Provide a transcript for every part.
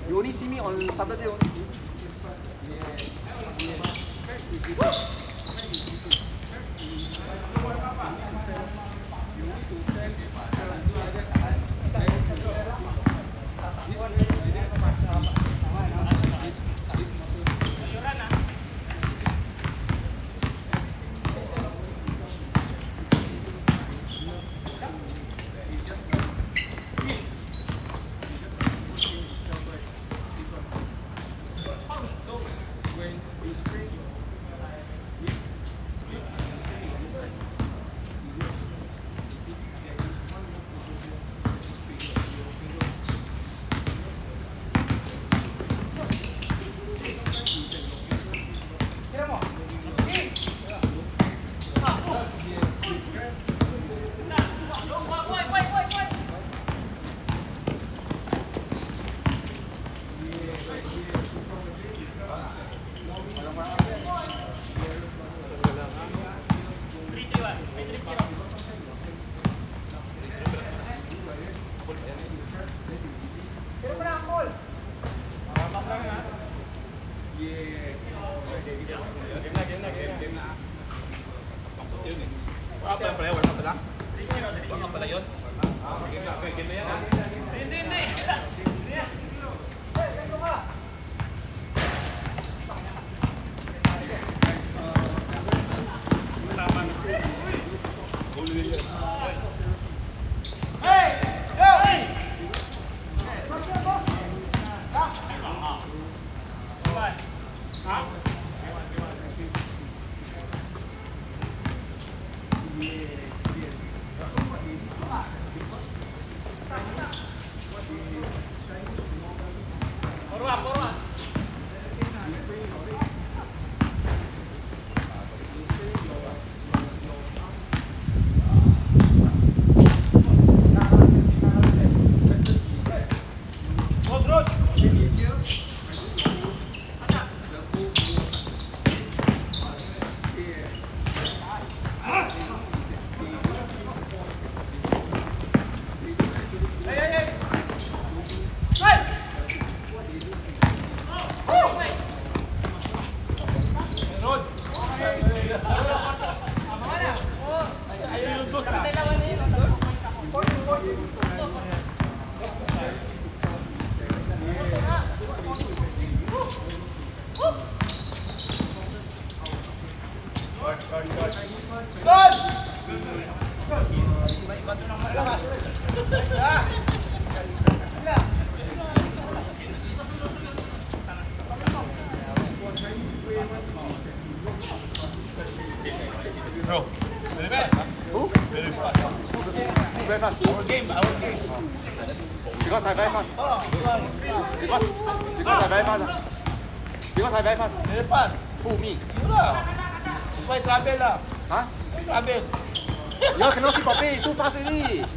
You only see me on Saturday only. Apa yang pala? Wala pala? Wala pala yun? Game na yan ha? Hindi! Bro, very fast. Who? Very fast. Very fast. Our game. Because I very fast. Because I very fast. Because I very fast. Very fast. Who, me? You lah. That's why travel lah. Huh? Travel. You all cannot see properly. Too fast already.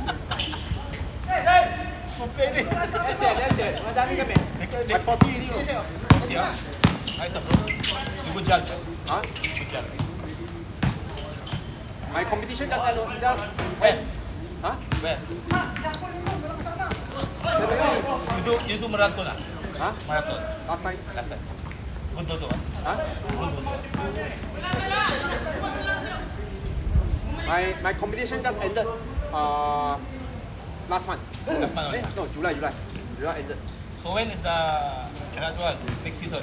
Super ni. That's it. Macam ni kami. I 40 already. Yeah. Nice bro. You good judge. Huh? Good judge. My competition just When? Huh? When? You do marathon lah. Huh? Marathon. Last time. Last time. Good also ah. Huh? Good also. My competition just ended last month. Last month only. No, July ended. So when is the another one? Next season?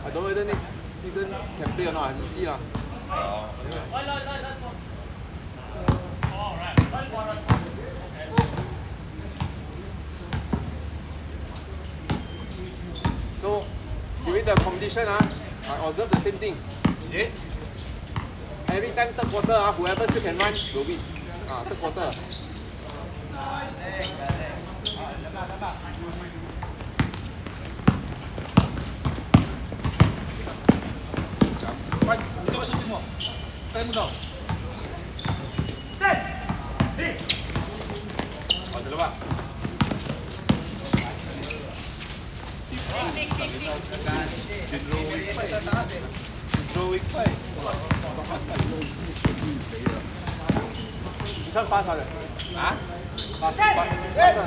I don't know whether next season can play or not. I have to see lah. Oh. So during the competition I observe the same thing. Is it? Every time third quarter whoever still can run will win. Third quarter. Itu masuk semua. Time down. Oh, dalawa. Drawing pa eh. This one fast Ha? Fast. Faster.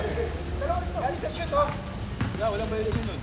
Wala, walang violation nun.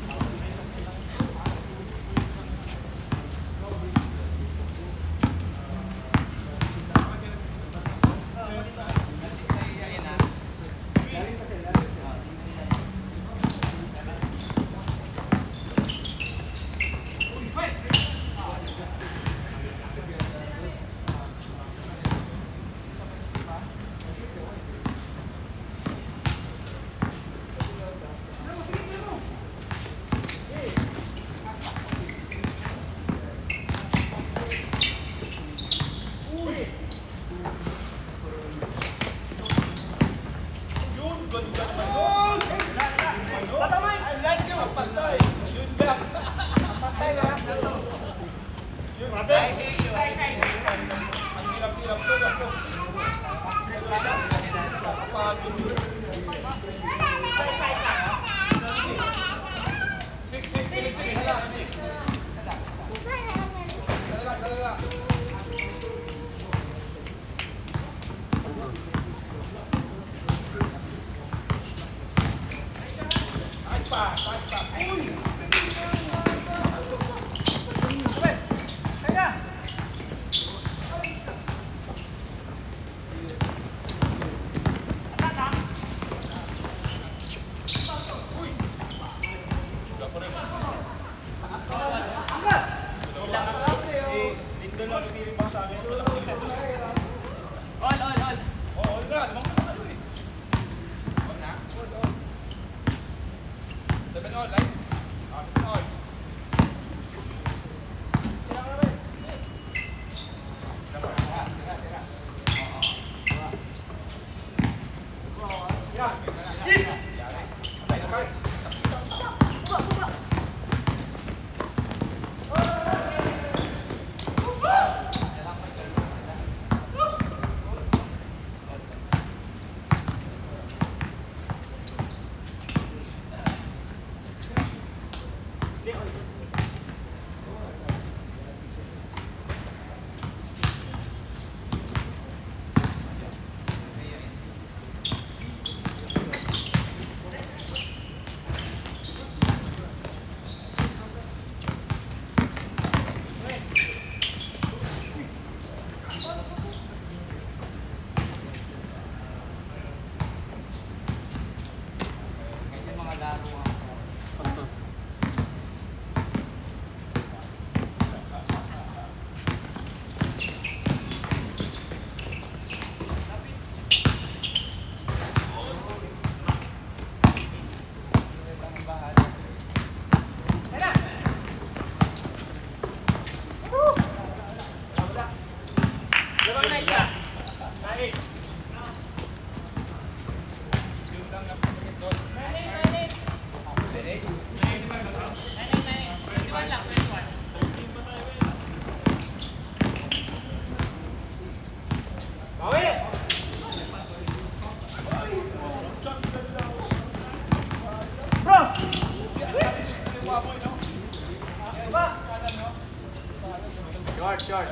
Short.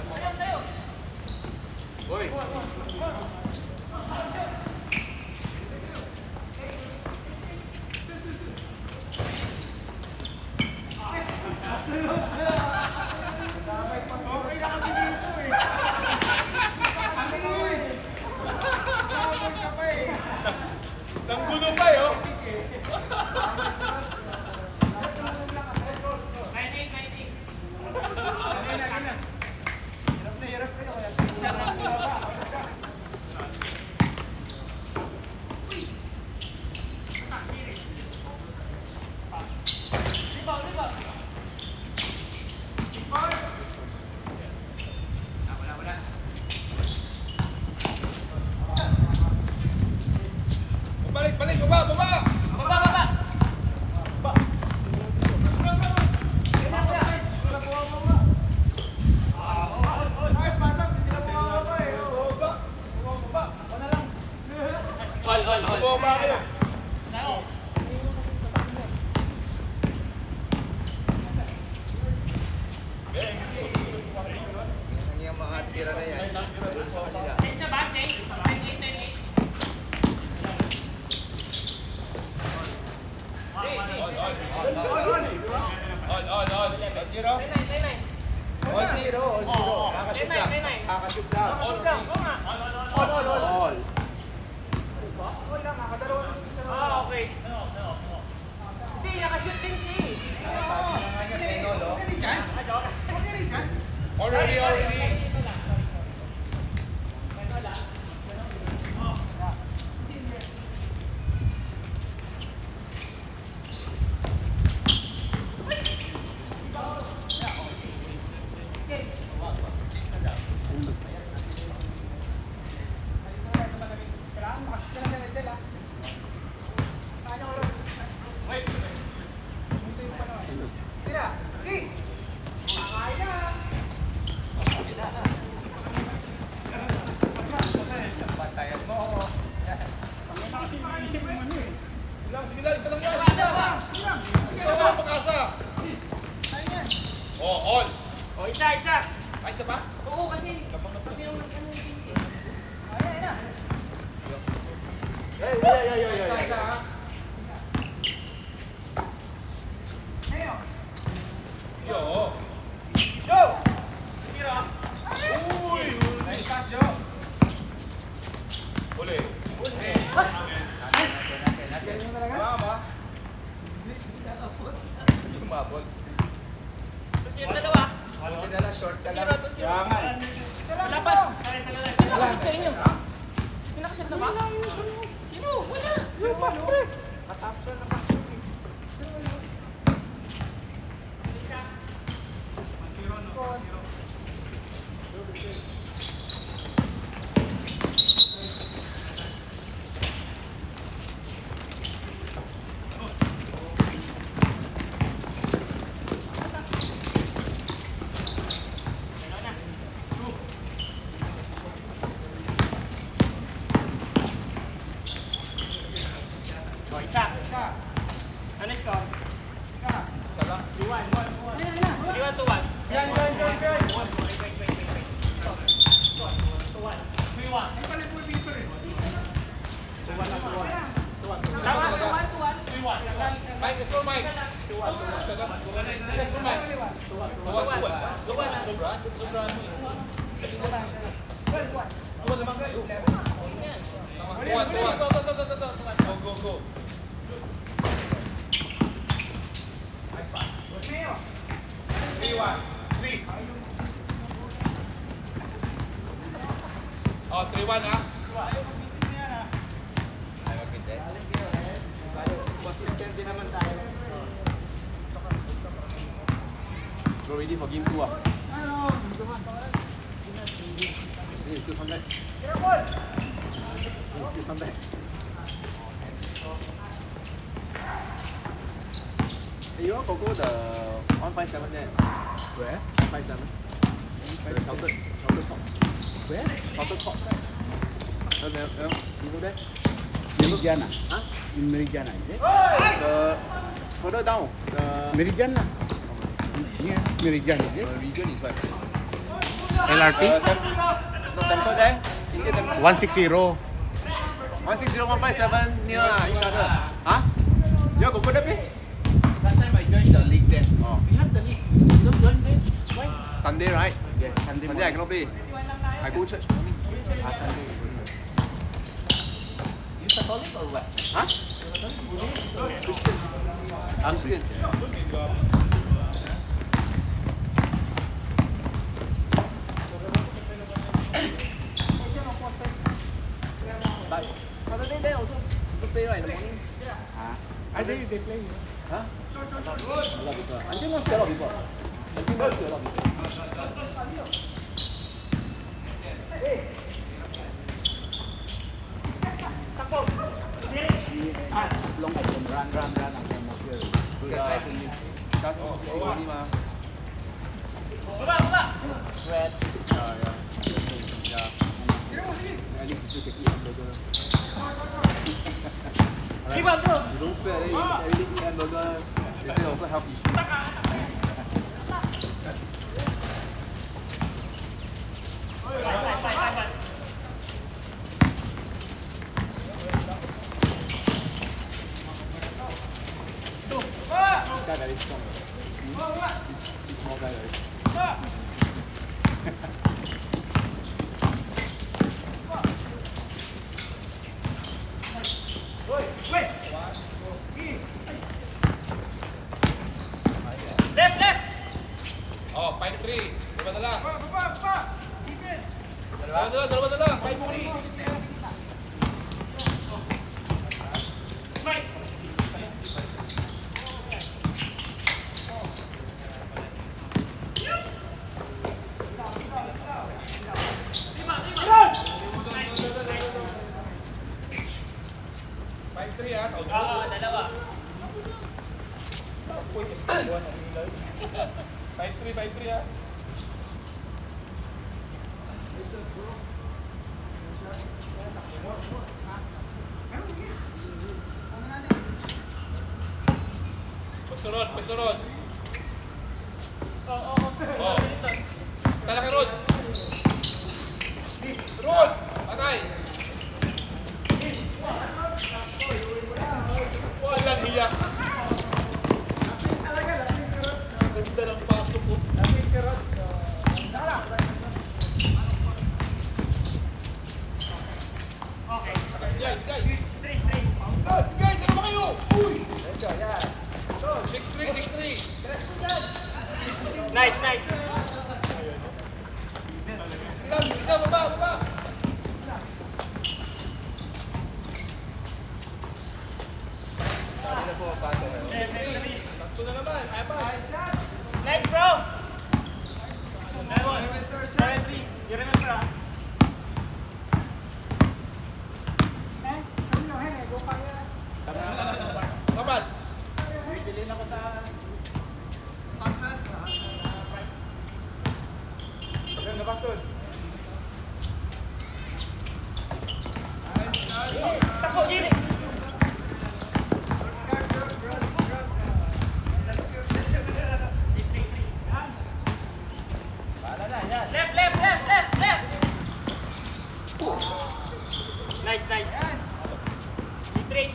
Uy. Nanggulo pa yun. All zero. Kakashoot lang. Kakashoot lang. All. Okay. Hindi, nakashoot din siya eh. Already. Sige lang, isa lang yan. Isa lang, pag-asa. All. O, isa. Ay, isa pa? Oo, kasi yung ayan na. Yeah. Yo. Uli. Umabot. Tapos yung dalawa. Short ka lang. Wala pa. Wala sa inyo. Pinakashot na ba? Sino? Wala. O, isa. Ano score? Isa lang. 3-1 to 1. Tama, 2-1 to 1. 3-1. Mike, let's go, Mike. Let's go, Mike. Tuwan naman kayo. Tuwan. Go. Oh, 3-1 ah. Consistent din naman tayo. Bro, ready for game 2 ah. Hey, still come back. Still come back. Hey, you all go the 157 there. Where? 157. The sheltered top. Where? Sheltered top. You go there? Meridiana. Huh? In Meridiana, is it? The further down. The Meridiana. Near Meridiana, is it? region is what? LRT? The temple there. Indian temple. 160. 160, 157 near each other. Huh? You all go there, play? Last time I joined the league there. Oh. We have the league. You don't join there? Why? Sunday, right? Yes, Sunday Sunday I cannot play. I go church morning. Sunday. You Catholic or what? Huh? Christian. I'm Christian. But Saturday then also to play right in the morning. I think they play. Huh? A lot of people. Until now still a lot of people. Until now still a lot of people. As long as I can run, I can not feel. Just only ma. Sweat. Yeah. At least you can eat hamburger. You don't sweat, then you everyday eat hamburger. Later also health issues. guy very strong. He's small guy, right? Left, left! Oh, 5-3. Dalawa na lang. Dalawa na lang. 5-3. Mike! Lima! 5-3 ah. Oo, dalawa. 5-3 ah. Pagturod. Oo. Oh. Tala kay Rod. Rod! Patay! Walang hiya. Ganda ng pasok ko. Okay. Guys! Straight. Guys! Ano ba kayo? Uy! 6-3. Nice. Sige, baba! Sakto na naman. Ay pa. Nice, bro! That one. 7-3. You remember, ah? Kapan? Bilhin ako sa... Takbo, Jimmy! Left! Nice. 3.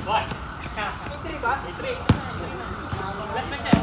Boy. 3 ba? 3. Last na siya.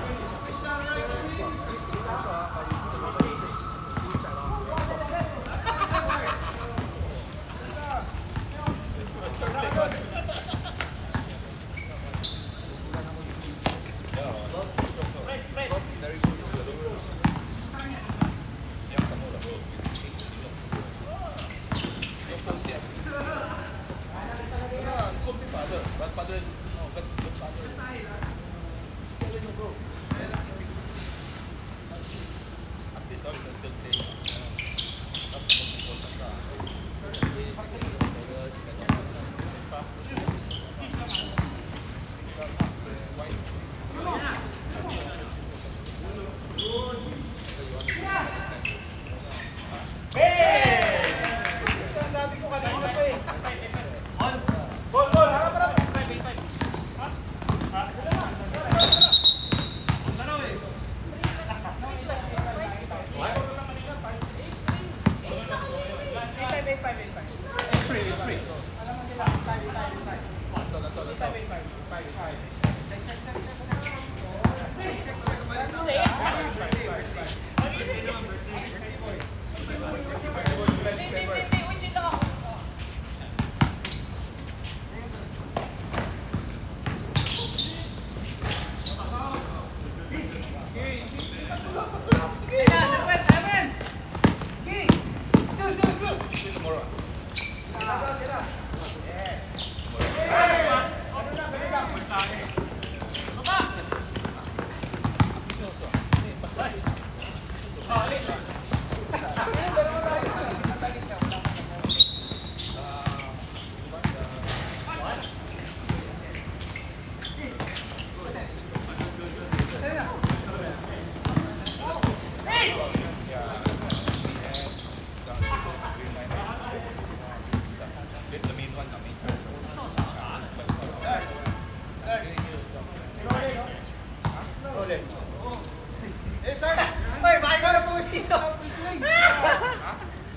Okay. Eh, sir! Oy, bakit ka na po dito?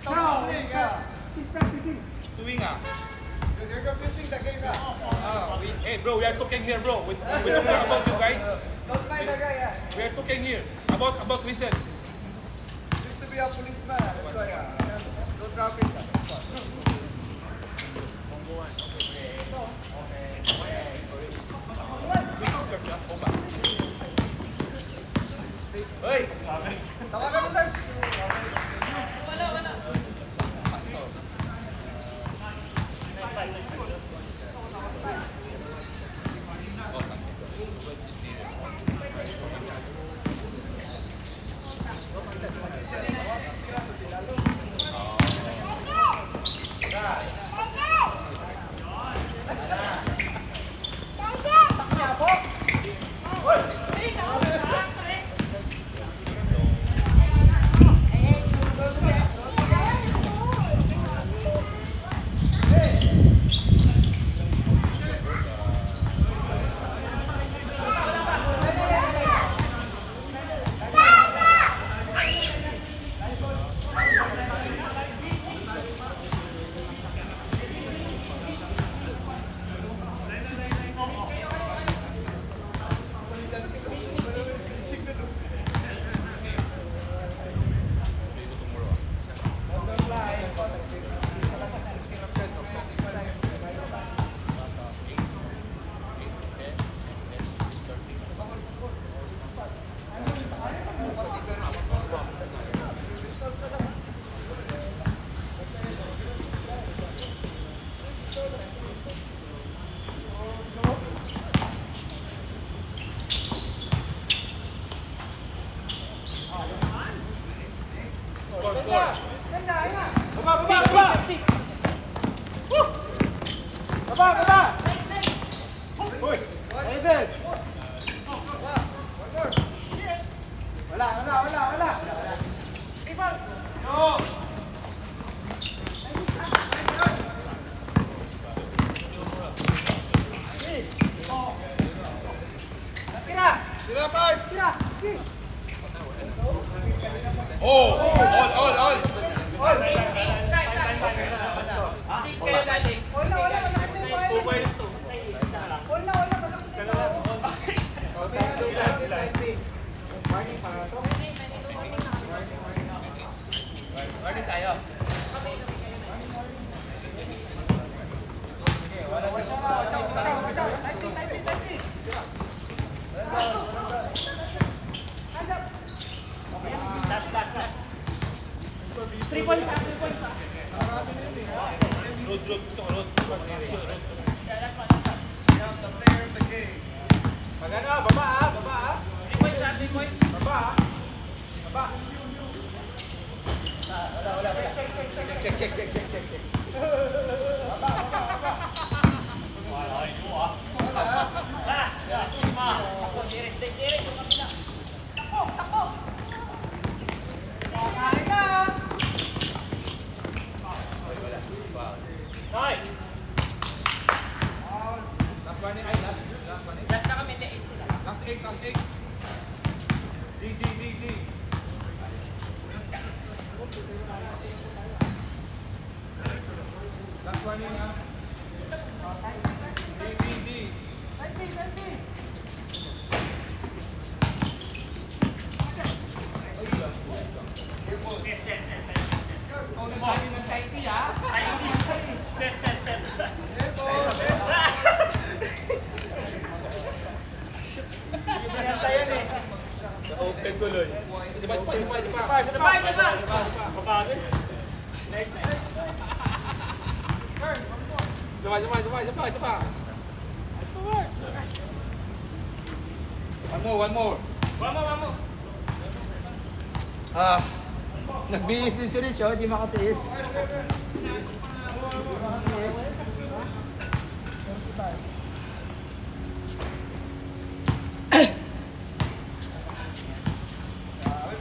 Stop listening, yeah. Tuwing ah. You're confusing the game, yeah. Hey bro, we are talking here bro. We don't care about you guys. Don't mind the guy, yeah. We are talking here about listen. Used to be a policeman, that's why, yeah. No traffic. Hoy! Tawagan mo, sir! One more. Nagbihis din si Rich, oh, di makatiis.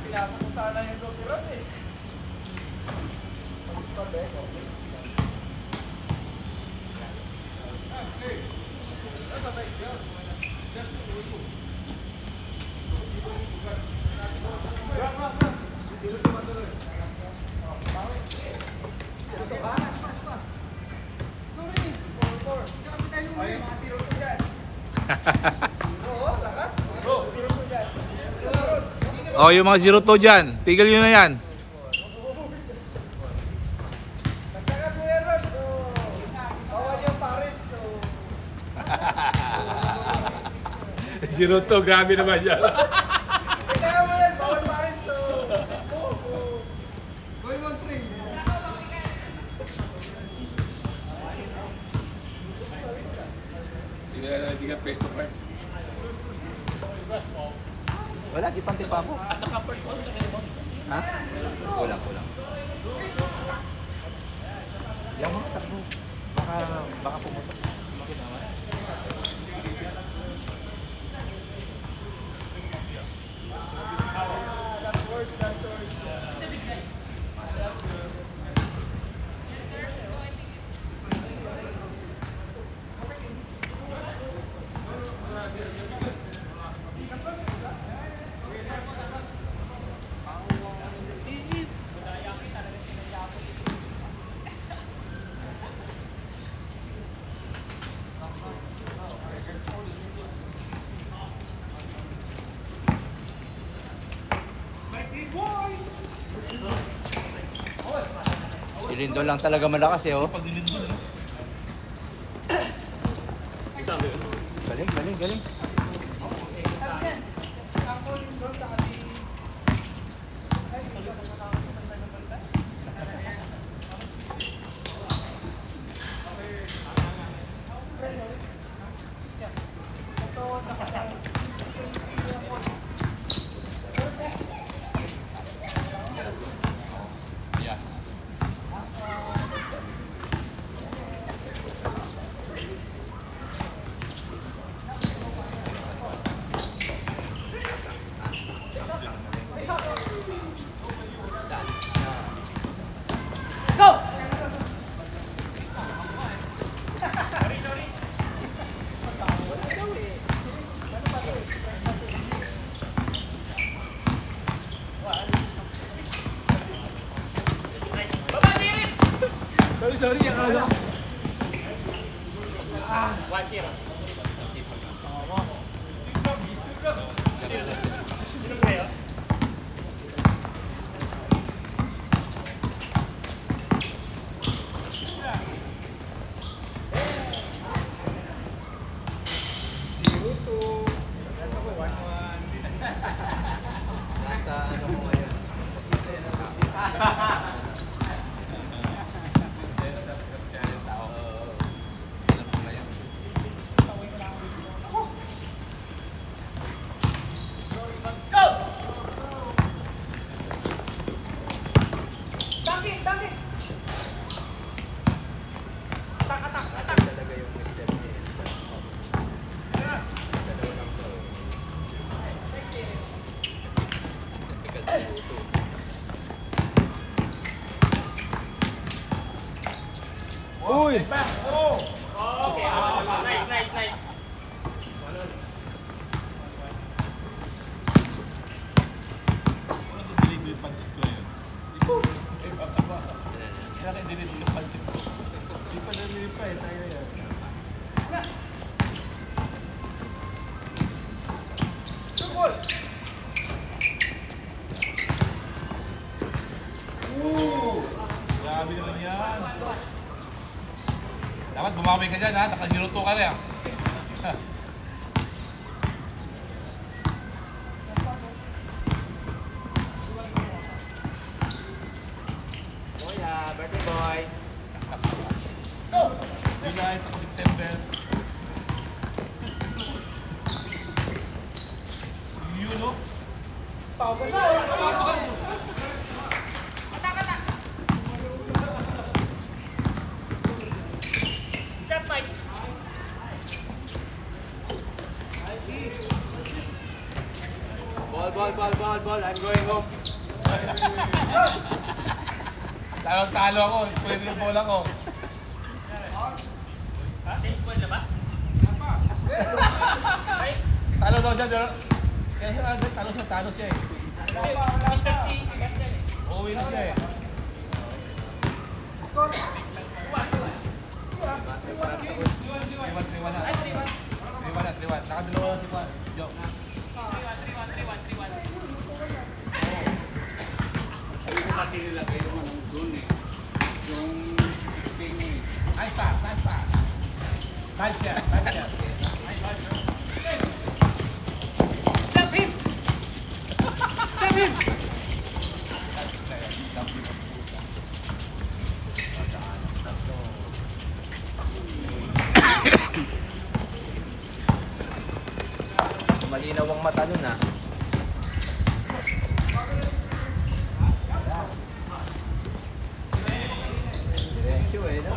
Pinasa ko sana yung doktorat eh. Oh, yung mga 0-2 dyan. Tigil nyo na yan. Zero to, grabe naman yan. Hindi ka face to face. Wala, di panti pa ako. At saka first one na kayo. Ha? Kulang. Yung mga takbo. Baka pumunta. Si Lindon lang talaga malakas eh, oh. Pag nilindol, no? Galing. Sorry, akala ko. 1-0. Nasa ano mo ngayon? Talaga yung step niya. Uy! Okay, nice. Dilig yung pansit ko yun. Kaya kayo dilig yung pansit ko. Di pa nalilip pa eh, tayo yan. Grabe naman yan. Dapat bumawi ka dyan, ha? Naka 0-2 ka rin, ha? Kuya, birthday boy. July, tapos September. Yun, no? Shot, Mike. Ball. I'm going home. Talo ako. Pwede yung bola ko. Tennis ball na ba? Talo daw siya, Jor. Kaya siya, talo siya eh. Mr. C, captain eh. Uuwi na siya eh. Liwan na. Ay, 3-1. 3-1. Stop him! Stop him! Malinaw ang mata nun ah. Diretso eh, no?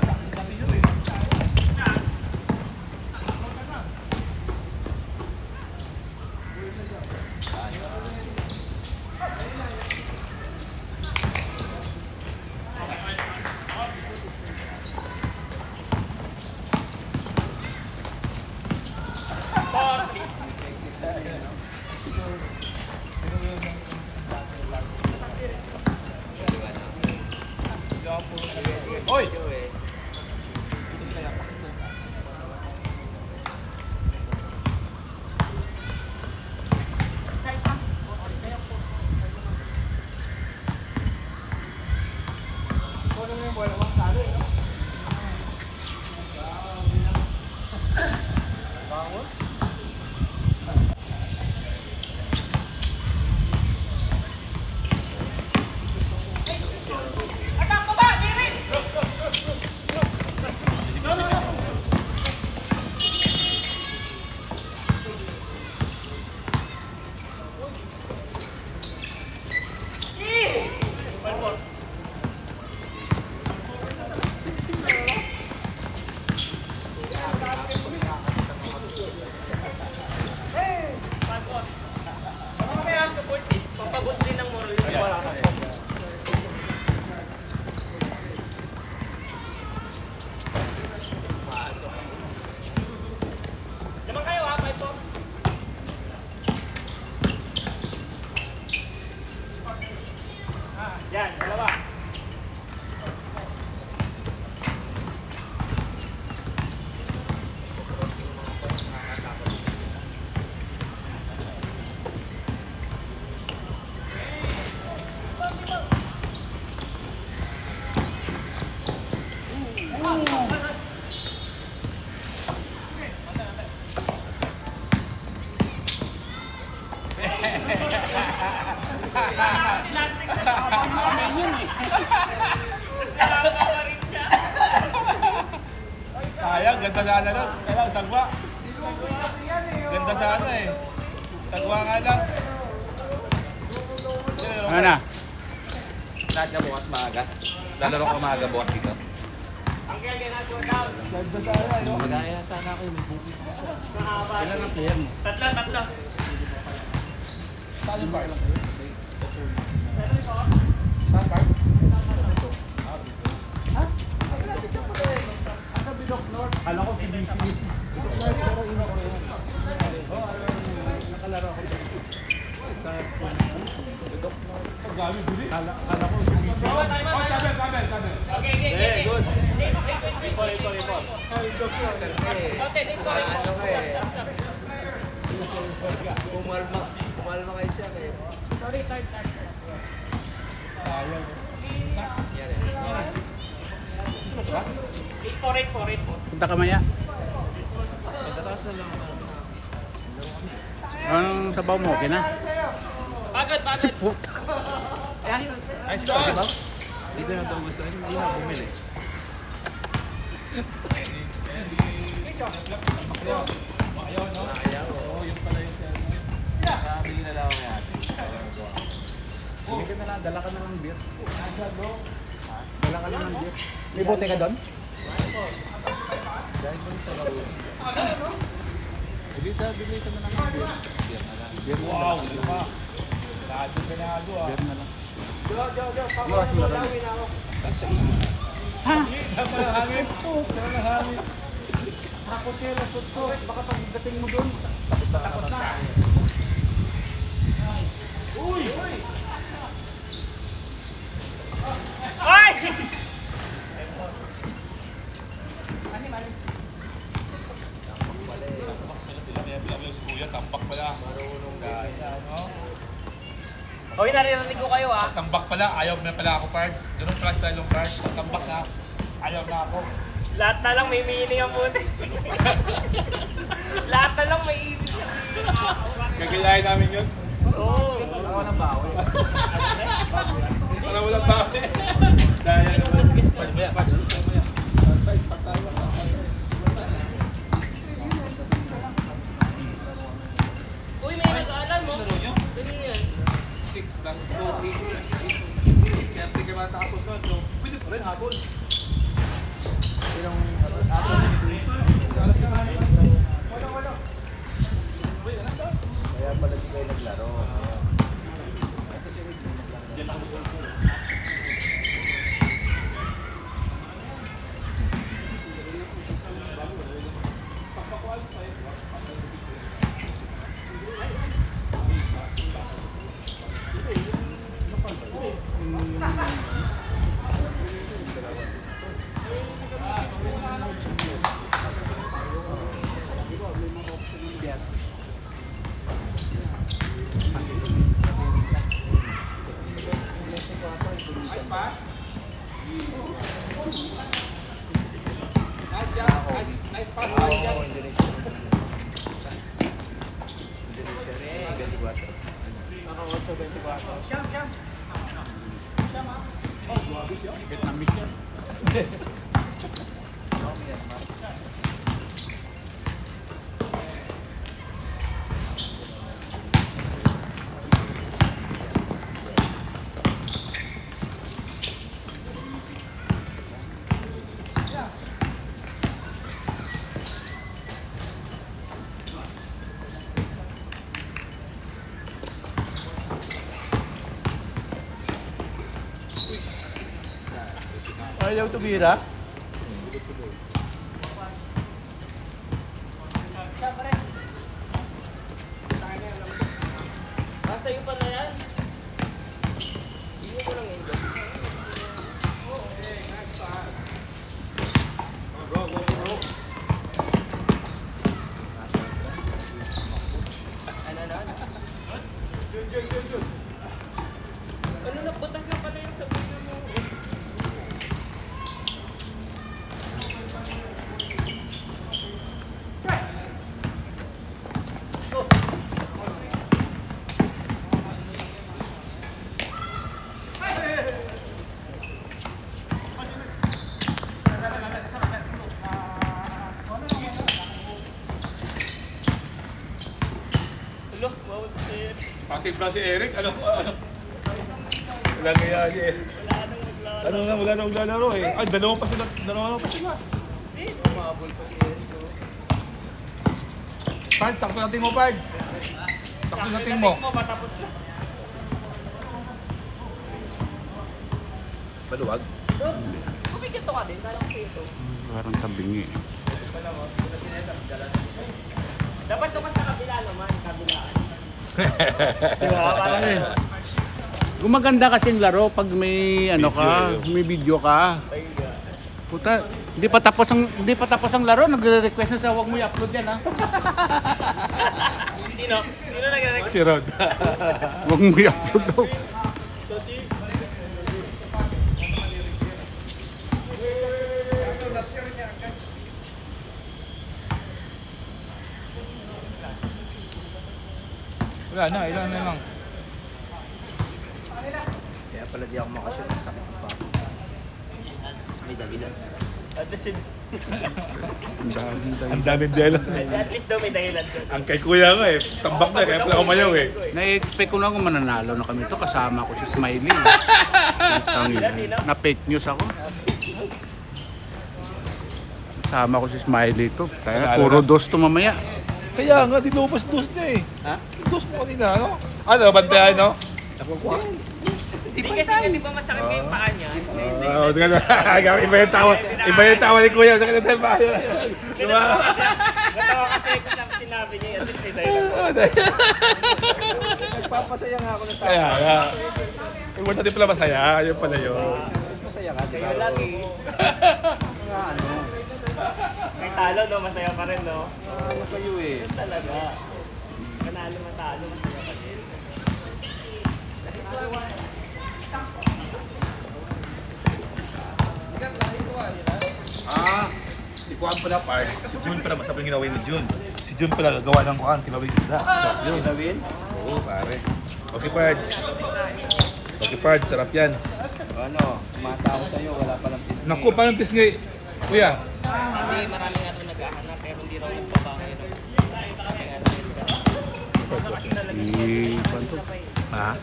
Hoy! Atak mo ba? Diri! Kaya support eh. Pampagos din ng moral yun. Wala ka. Naman kayo ha, 5-4. Yan, dalawa. Plastic na nakapangin yun eh. Tapos nakakapa rin siya. Sayang, ganda sana nun. Kailang, sagwa. Ganda sana eh. Sagwa nga lang. Ano na? Lahat ka bukas maaga. Lalaro ka maaga bukas dito. Ang kaya ginagawa daw. Magaya sana ako yung may bukit. Mahaba. Kailan ang player mo? Tatlo. Saan yung bar? Kala ko PBC. Pag-gabi, bili. Kala ko PBC. Tayo. Tabel. Okay, okay. Good. Report. Okay, report. Ano ka eh. Kumalma kayo siya eh. Sorry, time. Yan eh. Report. Punta ka maya. Tataas na lang. Anong sabaw mo? Okay na? Bagad. Ayos ka. Diba? Dito na ito gusto. Hindi na bumili. Ayaw, no? Ayaw. Oo, yun pala yung nakabili na lang ako kaya. Hindi ka na lang. Dala ka na ng beer. Dala ka na ng beer. May bote ka doon? Dahil mo sa laro. Bili ka na lang ng beer. Beer na Wow, lang. ano ba? Pinado ah. Beer na lang. Bukas mo rin. Sa isa. Ha? Hangin po. Hangin. Ako siya, lasot ko. Baka pagdating mo doon, takot na. Ay! Sila si Kuya, tambak pala. Marunong no? Hoy, naririnig ko kayo ah. Tambak pala, ayaw na pala ako parts. Ganun pala style ng parts. Tambak na, ayaw na ako. Lahat na lang may meaning ang puti. Lahat na lang may ibig. Gagayahin namin yun. Oo. Ako ng bawi. Para walang bawi. Daya naman. Pwede ba yan? Size pa tayo. Uy, may nag-aalam mo. Ganun yan. 6 plus 2, 8. Siyempre ka matapos nun. So, pwede pa rin habol. Yung ako. Kaya pala di kayo naglaro. Nice pass. Oo, Indonesia. Indonesia. 24. Ako 8-24. Siyam. Vietnamese yan. Ayaw tumira? Basta yung pa na yan. Hindi ko lang enjoy. Ano nagbutas na pala yung sabihin mo? Look, wow, shit. Pati pala si Eric, ano? Wala kaya si Eric. Wala nang maglalaro eh. Ay, dalawa pa sila. Umabol pa si Eric. Pag, takto natin mo, Pag. Takto natin mo. Matapos na. Maluwag. Kumikit to ka din, kala ko ito. Parang sabingi. Dapat naman sa kabila naman, kabilaan. Diba? Parang Gumaganda kasing laro pag may ano ka, may video ka. Puta, hindi pa tapos ang laro, nagre-request na sa wag mo i-upload yan ha. Sino? Sino nag-rex? Si Rod. Wag mo i-upload daw. Wala na, ilan na lang. Kaya pala di ako makasyon. Sakit pa. May dahilan. At least, Ang daming dela. at least daw may dahilan doon. Ang kay kuya ko eh, tambak na, kaya pala kumayaw eh. Na-expect ko na kung mananalo na kami to, kasama ko si Smiley. Sino? Na-fake news ako. Kasama ko si Smiley to. Kaya Nanalo puro na? dos to mamaya. Kaya nga, dinubos dos niya eh. Ha? Dos mo kanina, ano? Ano, bantayan, no? Hindi kasi di ba masakit kayo yung paa niya? Oo, sige na. Iba yung tawa. Iba yung tawa ni kuya. Sakit na tayo ba? Diba? Natawa kasi kung sa sinabi niya, at least may dahilan. Nagpapasaya nga ako ng tao. Kaya nga. Importante pala masaya. Yun pala yun. Mas masaya ka, di ba? Kayo lagi. Nga ano. May talo, no? Masaya pa rin, no? Ano kayo eh. Yun talaga. Panalo matalo, masaya pa din. Ah, kuhaan pala parts. Si Jun pala, masarap yung ginawin ni Jun. Si Jun pala gagawa ng kuhaan, kilawin isda. Gawin? Oo, pare. Okay, parts. Okay, parts. Sarap yan. Ano, umasa ako sa'yo, wala palang pisngi. Naku, paano pisngi? Kuya, Hindi, marami nga ito naghahanap pero hindi raw nagbabahay. Kwanto? Ha?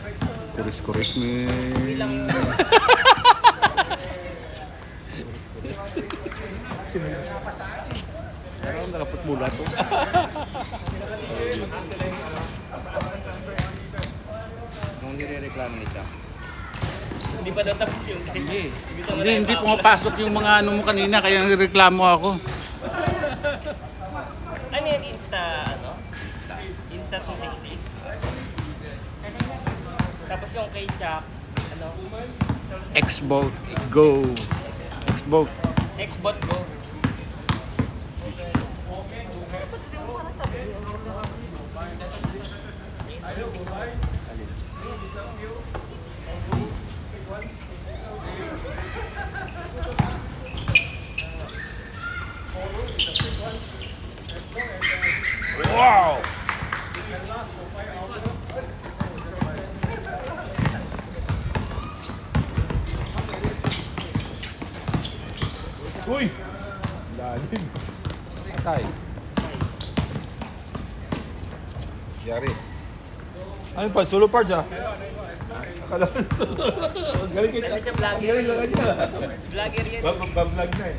Kuris-kuris may... Pero nakapot mula to. Nung nire-reklamo ni Jack. Hindi pa daw tapos yung Hindi pumapasok yung mga ano mo kanina, kaya reklamo ako. Ano yun, Insta, ano? Insta 260. Tapos yung kay Chuck, ano? Xbox Go. Xbox. Xbot Go. wow! Uy! Lalim. Patay. Yari. Ano pa? Solo parts ah? Akala ko solo. Galing kita. Ano siya, vlogger? Galing lang niya. Vlogger yan. Vlog na eh.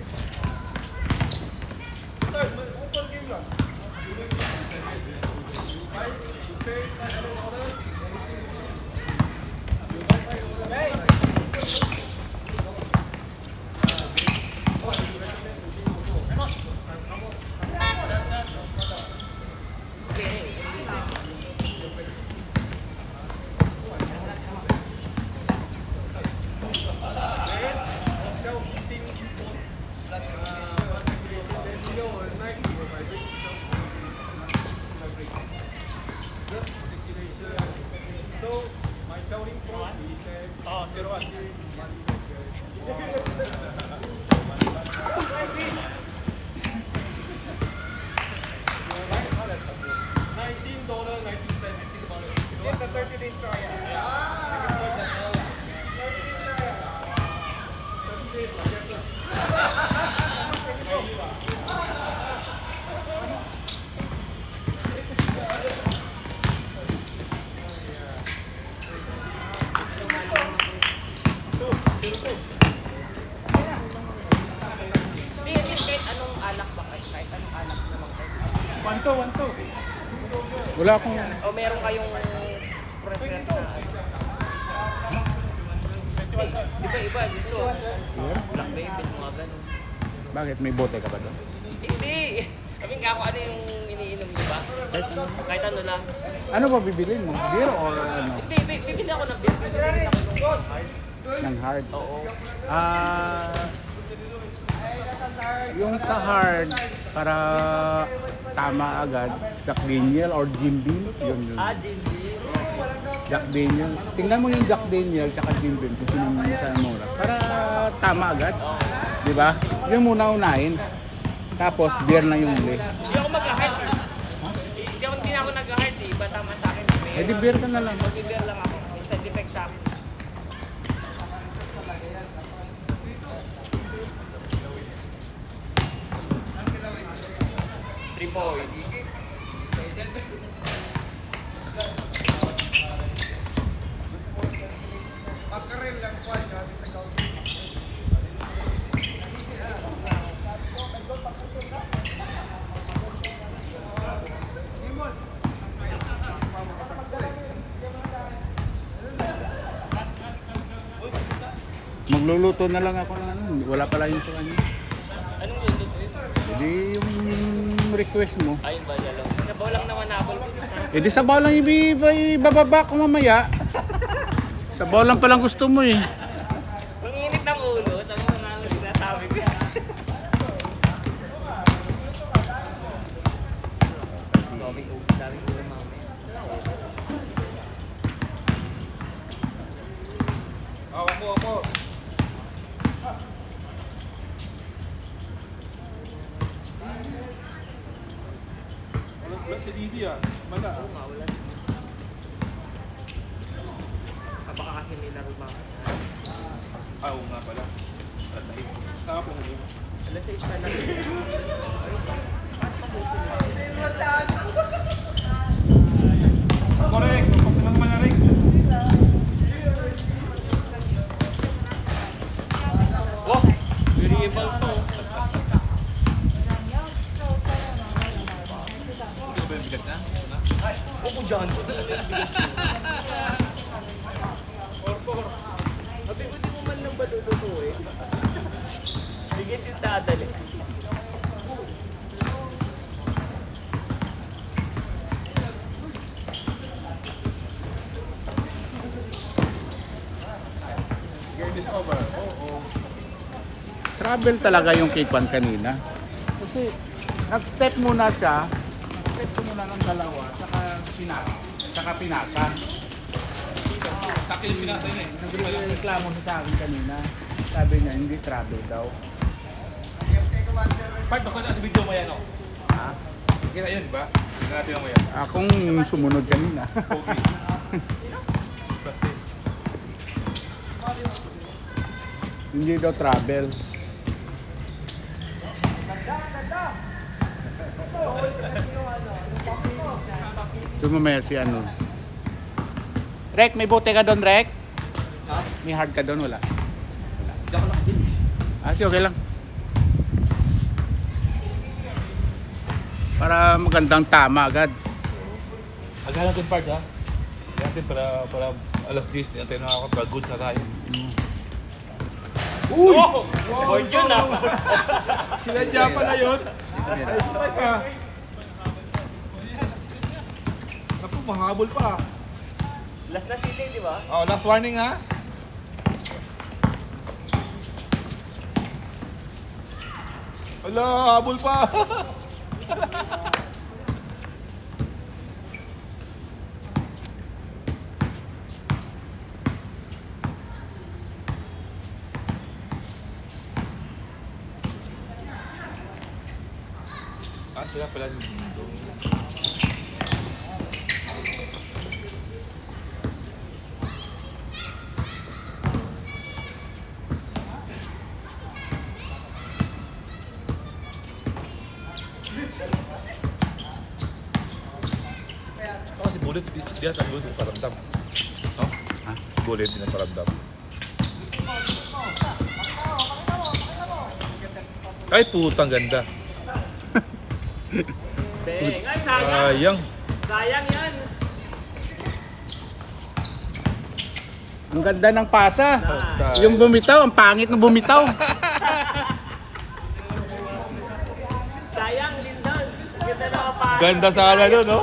Hindi, kahit anong alak ba kayo? Kahit anong alak naman kayo. Wala akong... O meron kayong prefer na ano? Iba-iba, gusto. Black Baby, mga ganun. Bakit? May bote ka ba doon? Hindi! Sabi nga ako, ano yung iniinom niyo ba? Kahit ano lang. Ano ba bibilin mo? Beer or ano? Hindi, bibili ako ng beer. Bibili ako ng hard. Ng hard? Oo. Yung ka-hard, para tama agad, Jack Daniel or Jim Beam, yun. Jindy. Jack Daniel. Tingnan mo yung Jack Daniel tsaka Jim Beam kung sino mo sa mura. Para tama agad. Di ba? Yung muna unahin. Tapos, beer na yung huli. Hindi ako mag-hard. Hindi ako nag-hard eh. Iba tama sa akin. Eh di beer ka na lang. Mag-beer lang ako. Isa defect sa akin. Tripoy. Magluluto na lang ako ng ano. Wala pala yung sa kanya. Anong lulutuin? Hindi yung request mo. Ayun ba, yalo? Sabaw lang naman apple. Eh di sabaw lang ibababa ko mamaya. Sabaw lang palang gusto mo eh. Ang init ng ulo. Tama mo na ang sinasabi ko. Daming ulo mamaya. Ako. Wala si Didi ah. Wala. Oo nga, wala. Baka kasi may laro mga Ah, oo nga pala. Alas 6. Saka po ngayon. alas 6 na lang. Correct. Pag naman na rin. Oh! Variable to. Hindi ba yung bigat na? Opo dyan. Sabi ko, di mo man lang baluto eh. Bigis yung dadali. Game is over. Oo. Travel talaga yung K1 kanina. Kasi nag-step muna siya. Step muna ng dalawa, saka pinaka. Sakit yung pinasa yun eh. Nagreklamo siya sa akin kanina. Sabi niya, hindi travel daw. Part, baka na sa video mo yan, no? Ha? Kita yun, di ba? Tignan natin mo yan. Akong sumunod kanina. Okay. Plastic. Hindi daw travel. Tumamaya si ano. Rek, may bote ka doon, Rek? May hard ka doon, wala? Hindi ako nakabili. Ah, sige, okay lang. Para magandang tama agad. Agahan natin parts ha. Agahan natin para alas 10 hindi natin nakakapag-good na tayo. Uy! Board yun ah! Sinadya pa na yun. Ay pa. Naku, mahabol pa. Last na sili, di ba? Oh, last warning ha. Wala, habol pa. Ah, sila pala dito. Kasi bullet, dia tak bullet paramdam. No? Ha? Bullet din ang paramdam. Ay, putang ganda. Beng! Ay, sayang! Sayang. Sayang yan! Ang ganda ng pasa. Ah. Yung bumitaw, ang pangit ng bumitaw. Sayang, Lindon! Ganda na kapag. Ganda sana doon, no?